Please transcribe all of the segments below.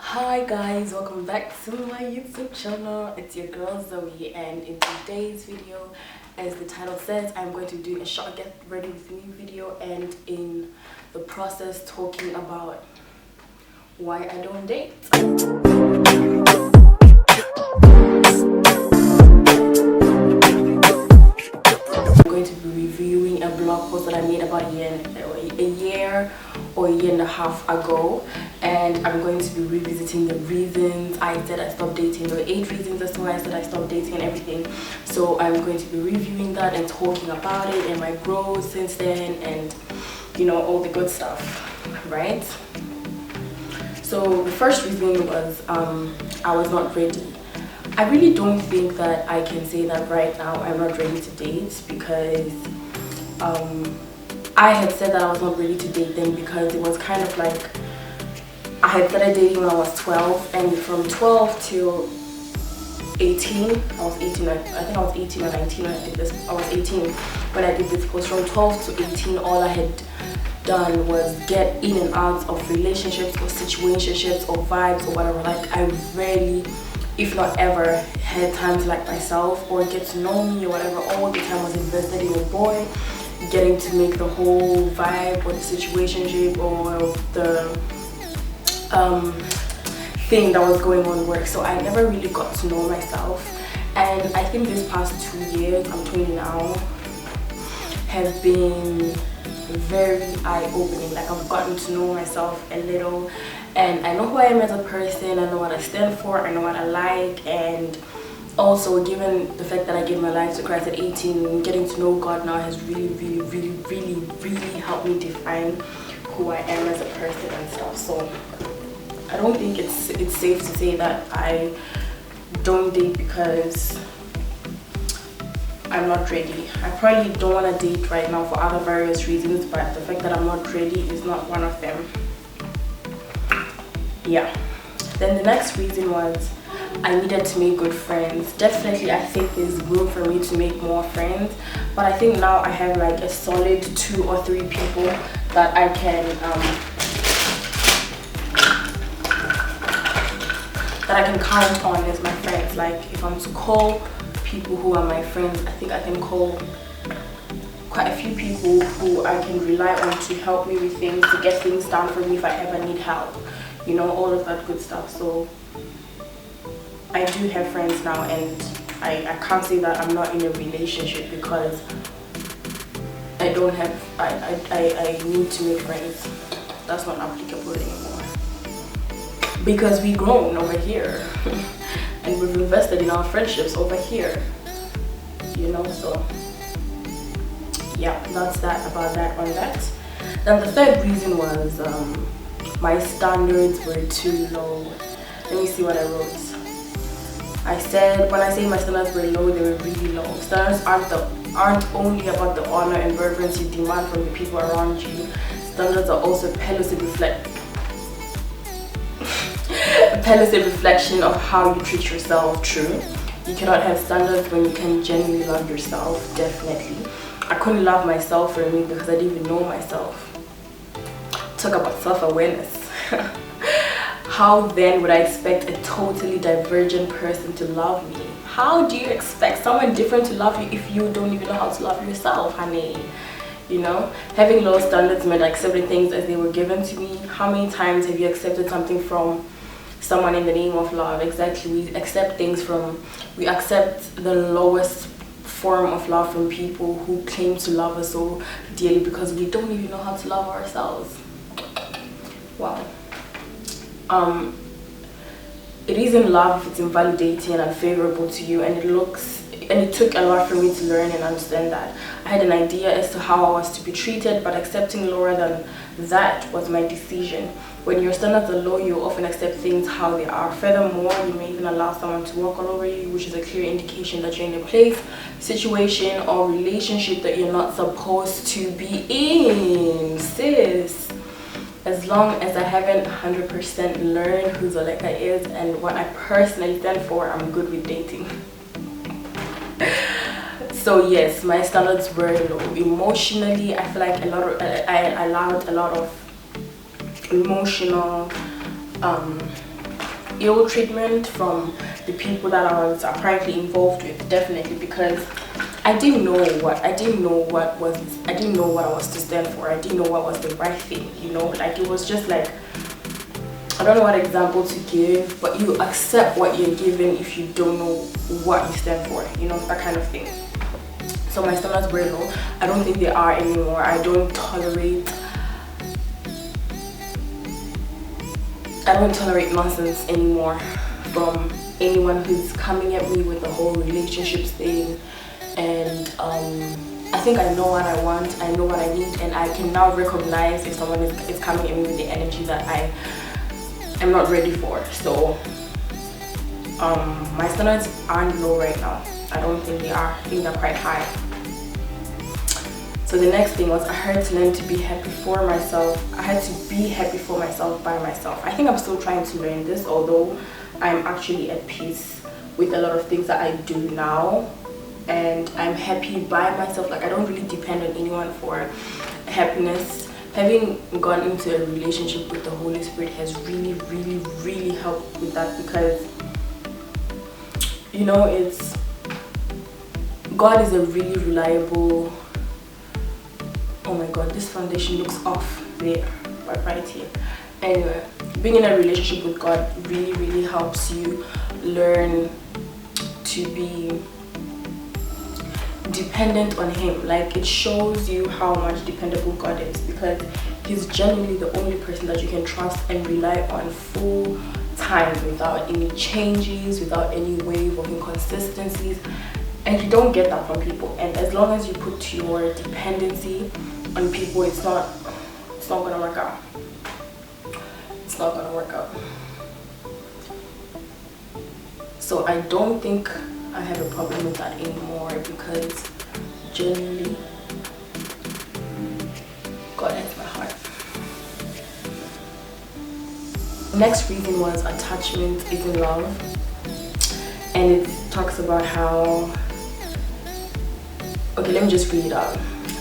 Hi guys, welcome back to my YouTube channel. It's your girl Zoe, and in today's video, as the title says, I'm going to do a short get ready with me video, and in the process talking about why I don't date. I'm going to be reviewing a blog post that I made about a year or a year and a half ago, and I'm going to be revisiting the reasons I said I stopped dating. There were 8 reasons as to why I said I stopped dating and everything. So I'm going to be reviewing that and talking about it and my growth since then, and you know, all the good stuff, right? So the first reason was I was not ready. I really don't think that I can say that right now I'm not ready to date, because I had said that I was not ready to date then because it was kind of like I had started dating when I was 12, and from 12 till 18, I was 18, I think I was 18 or 19 when I did this. I was 18 when I did this post. From 12 to 18, all I had done was get in and out of relationships or situationships or vibes or whatever. Like, I rarely, if not ever, had time to like myself or get to know me or whatever. All the time was invested in a boy, getting to make the whole vibe or the situationship or the thing that was going on work. So I never really got to know myself, and I think this past 2 years, I'm 20 now, have been very eye-opening. Like, I've gotten to know myself a little, and I know who I am as a person. I know what I stand for, I know what I like, and also, given the fact that I gave my life to Christ at 18, getting to know God now has really helped me define who I am as a person and stuff. So I don't think it's safe to say that I don't date because I'm not ready. I probably don't want to date right now for other various reasons, but the fact that I'm not ready is not one of them. Yeah. Then the next reason was I needed to make good friends. Definitely, I think there's room for me to make more friends, but I think now I have like a solid 2 or 3 people that I can count on as my friends. Like, if I'm to call people who are my friends, I think I can call quite a few people who I can rely on to help me with things, to get things done for me if I ever need help, you know, all of that good stuff. So I do have friends now, and I can't say that I'm not in a relationship because I don't have, I need to make friends. That's not applicable anymore, because we've grown over here and we've invested in our friendships over here, you know. So yeah, that's that about that on that. Then the third reason was my standards were too low. Let me see what I wrote. I said, when I say my standards were low, they were really low. Standards aren't only about the honor and reverence you demand from the people around you. Standards are also a palliative reflection of how you treat yourself. True. You cannot have standards when you can genuinely love yourself. Definitely. I couldn't love myself for me because I didn't even know myself. Talk about self-awareness. How then would I expect a totally divergent person to love me? How do you expect someone different to love you if you don't even know how to love yourself, honey? You know, having low standards meant accepting things as they were given to me. How many times have you accepted something from someone in the name of love? Exactly. We accept the lowest form of love from people who claim to love us so dearly because we don't even know how to love ourselves. Wow. It isn't love if it's invalidating and unfavorable to you, and it took a lot for me to learn and understand that. I had an idea as to how I was to be treated, but accepting lower than that was my decision. When your standards are low, you often accept things how they are. Furthermore, you may even allow someone to walk all over you, which is a clear indication that you're in a place, situation, or relationship that you're not supposed to be in, sis. As long as I haven't 100% learned who Zoleka is and what I personally stand for, I'm good with dating. So yes, my standards were low. Emotionally, I feel like I allowed a lot of emotional ill treatment from the people that I was apparently involved with, definitely, because I didn't know what I was to stand for. I didn't know what was the right thing, you know. Like, it was just like, I don't know what example to give, but you accept what you're given if you don't know what you stand for, you know, that kind of thing. So my standards were low. I don't think they are anymore. I don't tolerate nonsense anymore from anyone who's coming at me with the whole relationships thing. And I think I know what I want, I know what I need, and I can now recognize if someone is coming at me with the energy that I am not ready for. So my standards aren't low right now. I don't think they are. I think they're quite high. So the next thing was, I had to learn to be happy for myself. I had to be happy for myself by myself. I think I'm still trying to learn this, although I'm actually at peace with a lot of things that I do now, and I'm happy by myself. Like, I don't really depend on anyone for happiness. Having gone into a relationship with the Holy Spirit has really, really, really helped with that, because, you know, God is a really reliable. Oh my god, this foundation looks off there, but right here. Anyway, being in a relationship with God really, really helps you learn to be dependent on Him. Like, it shows you how much dependable God is, because He's genuinely the only person that you can trust and rely on full time, without any changes, without any wave of inconsistencies. And you don't get that from people. And as long as you put your dependency on people, it's not gonna work out. It's not gonna work out. So I don't think I have a problem with that anymore, because genuinely God has my heart. Next reason was attachment isn't love, and it talks about how, okay, let me just read it out.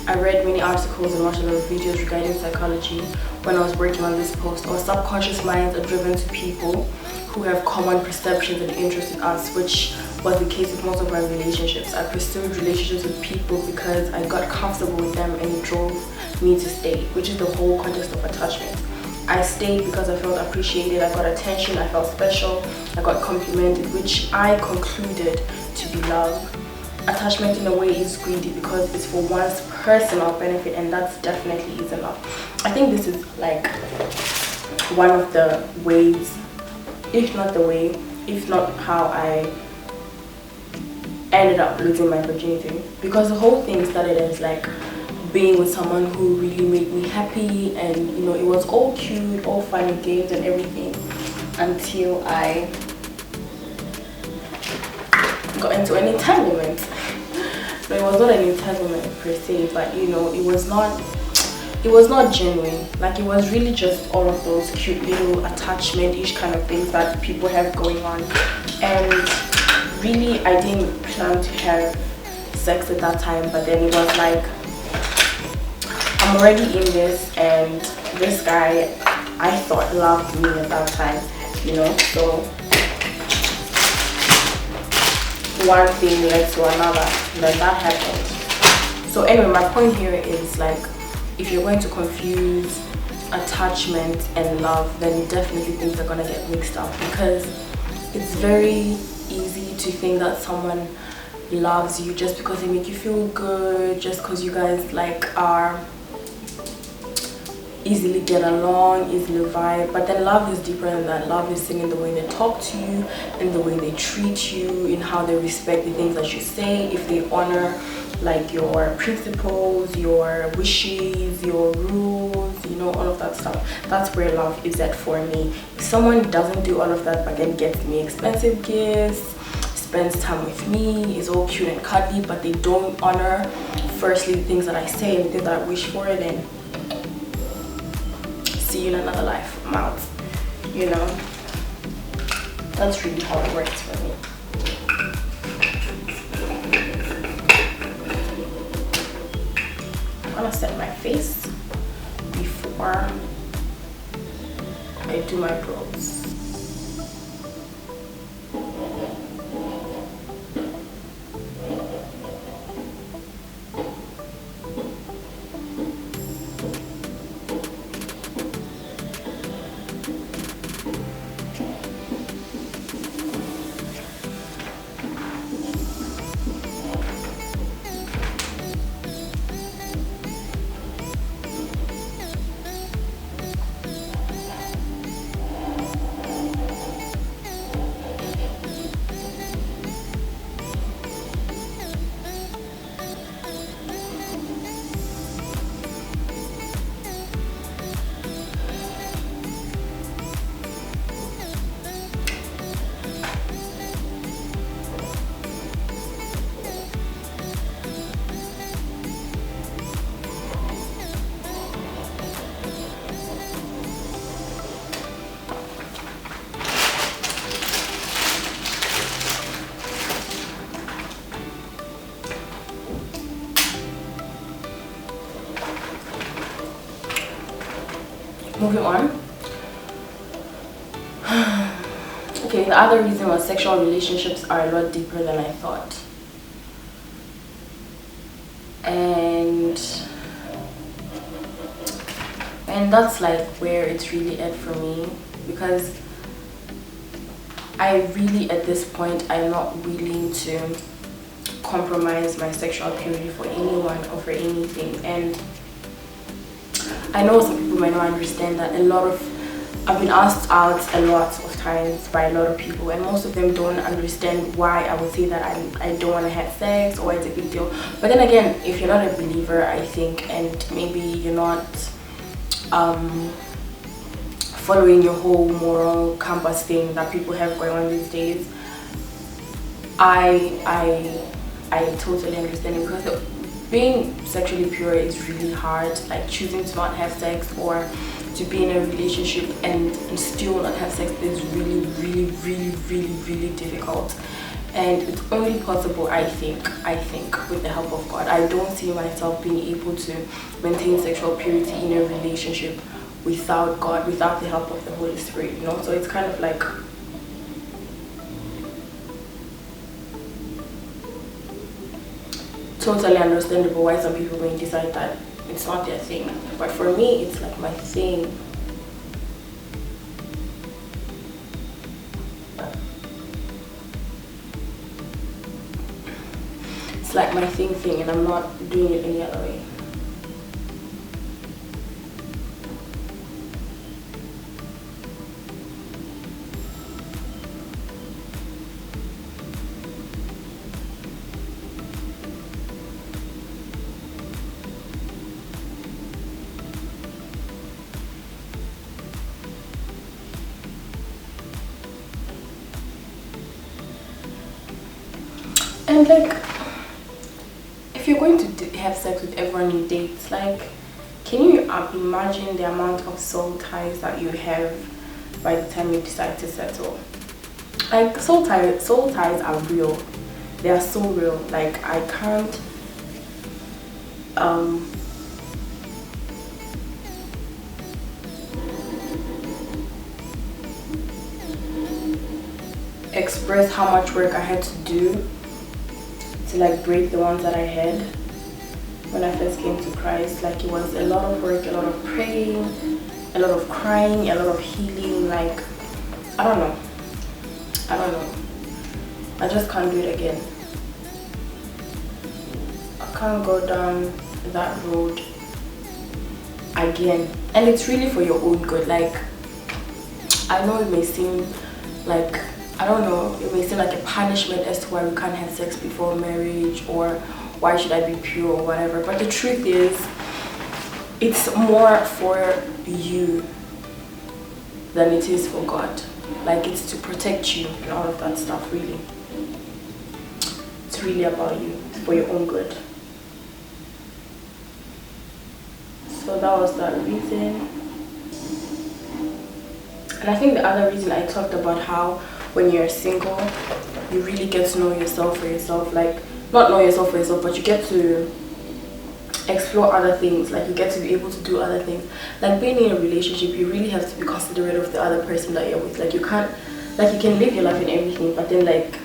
I read many articles and watched a lot of videos regarding psychology when I was working on this post. Our subconscious minds are driven to people who have common perceptions and interests with us, which was the case with most of my relationships. I pursued relationships with people because I got comfortable with them, and it drove me to stay, which is the whole context of attachment. I stayed because I felt appreciated, I got attention, I felt special, I got complimented, which I concluded to be love. Attachment in a way is greedy because it's for one's personal benefit, and that's definitely isn't enough. I think this is like one of the ways, if not how I ended up losing my virginity, because the whole thing started as like being with someone who really made me happy, and you know, it was all cute, all fun and games and everything, until I got into an entanglement. So it was not an entanglement per se, but you know, it was not genuine. Like, it was really just all of those cute little attachment-ish kind of things that people have going on, and really I didn't plan to have sex at that time. But then it was like, I'm already in this, and this guy I thought loved me at that time, you know. So one thing led to another, and then that happened. So anyway, my point here is, like, if you're going to confuse attachment and love, then definitely things are gonna get mixed up, because it's very easy to think that someone loves you just because they make you feel good, just because you guys like are easily get along, easily vibe. But then love is deeper than that. Love is seen in the way they talk to you, in the way they treat you, in how they respect the things that you say, if they honor like your principles, your wishes, your rules, you know, all of that stuff. That's where love is at for me. If someone doesn't do all of that, but then gets me expensive gifts, spends time with me, is all cute and cuddly, but they don't honor firstly the things that I say and the things that I wish for, then see you in another life. I'm out, you know. That's really how it works for me. I'm gonna set my face before I do my brows. moving on. Okay, the other reason was sexual relationships are a lot deeper than I thought. And that's like where it's really at for me, because I really, at this point, I'm not willing to compromise my sexual purity for anyone or for anything. And I know some people might not understand that. I've been asked out a lot of times by a lot of people, and most of them don't understand why I would say that I don't want to have sex or it's a big deal. But then again, if you're not a believer, I think, and maybe you're not following your whole moral compass thing that people have going on these days, I totally understand it, because being sexually pure is really hard. Like choosing to not have sex or to be in a relationship and still not have sex is really, really, really, really, really difficult. And it's only possible, I think, with the help of God. I don't see myself being able to maintain sexual purity in a relationship without God, without the help of the Holy Spirit, you know. So it's kind of like, totally understandable why some people may decide that it's not their thing. But for me, it's like my thing. It's like my thing, and I'm not doing it any other way. And like, if you're going to have sex with everyone you date, like, can you imagine the amount of soul ties that you have by the time you decide to settle? Like, soul ties are real. They are so real. Like, I can't express how much work I had to do to like break the ones that I had when I first came to Christ. Like, it was a lot of work, a lot of praying, a lot of crying, a lot of healing. Like, I don't know, I just can't do it again. I can't go down that road again. And it's really for your own good. Like, I know it may seem like, I don't know, it may seem like a punishment as to why we can't have sex before marriage, or why should I be pure or whatever. But the truth is, it's more for you than it is for God. Like, it's to protect you and all of that stuff, really. It's really about you. It's for your own good. So that was that reason. And I think the other reason, I talked about how when you're single, you really get to know yourself for yourself. Like, not know yourself for yourself, but you get to explore other things. Like, you get to be able to do other things. Like, being in a relationship, you really have to be considerate of the other person that you're with. Like, you can't, like, you can live your life and everything, but then like,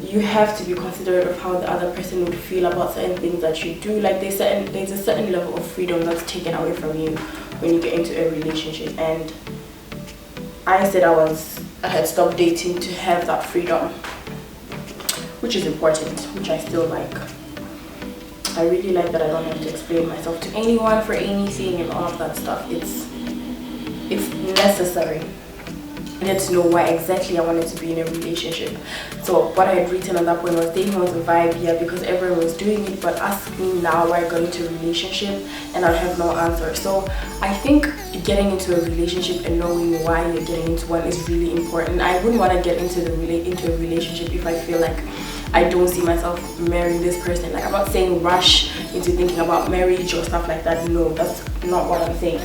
you have to be considerate of how the other person would feel about certain things that you do. Like, there's a certain level of freedom that's taken away from you when you get into a relationship. And I said I had stopped dating to have that freedom, which is important, which I still like. I really like that I don't have to explain myself to anyone for anything and all of that stuff. It's necessary. I needed to know why exactly I wanted to be in a relationship. So what I had written at that point was, dating was a vibe, yeah, because everyone was doing it, but ask me now why I got into a relationship and I'll have no answer. So I think getting into a relationship and knowing why you're getting into one is really important. I wouldn't want to get into a relationship if I feel like I don't see myself marrying this person. Like, I'm not saying rush into thinking about marriage or stuff like that. No, that's not what I'm saying.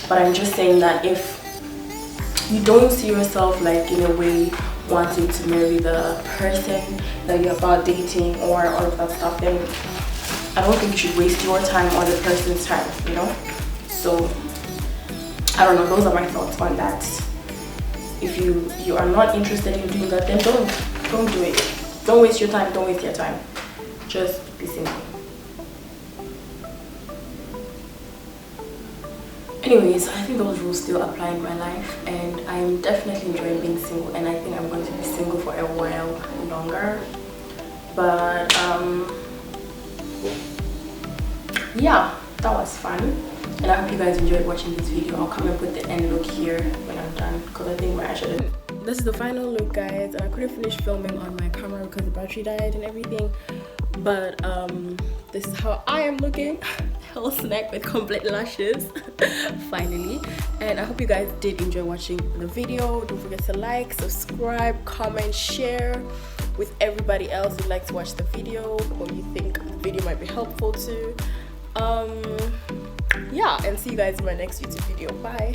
But I'm just saying that if you don't see yourself like in a way wanting to marry the person that you're about dating or all of that stuff, then I don't think you should waste your time or the person's time, you know. So I don't know, those are my thoughts on that. If you are not interested in doing that, then don't do it. Don't waste your time, don't waste your time. Just be single. Anyways, I think those rules still apply in my life, and I'm definitely enjoying being single, and I think I'm going to be single for a while longer. But yeah, that was fun, and I hope you guys enjoyed watching this video. I'll come and put the end look here when I'm done, because I think I should. This is the final look, guys. I couldn't finish filming on my camera because the battery died and everything, but this is how I am looking. Hell snack with complete lashes finally. And I hope you guys did enjoy watching the video. Don't forget to like, subscribe, comment, share with everybody else who'd like to watch the video, or you think the video might be helpful to. Yeah, and see you guys in my next YouTube video. Bye.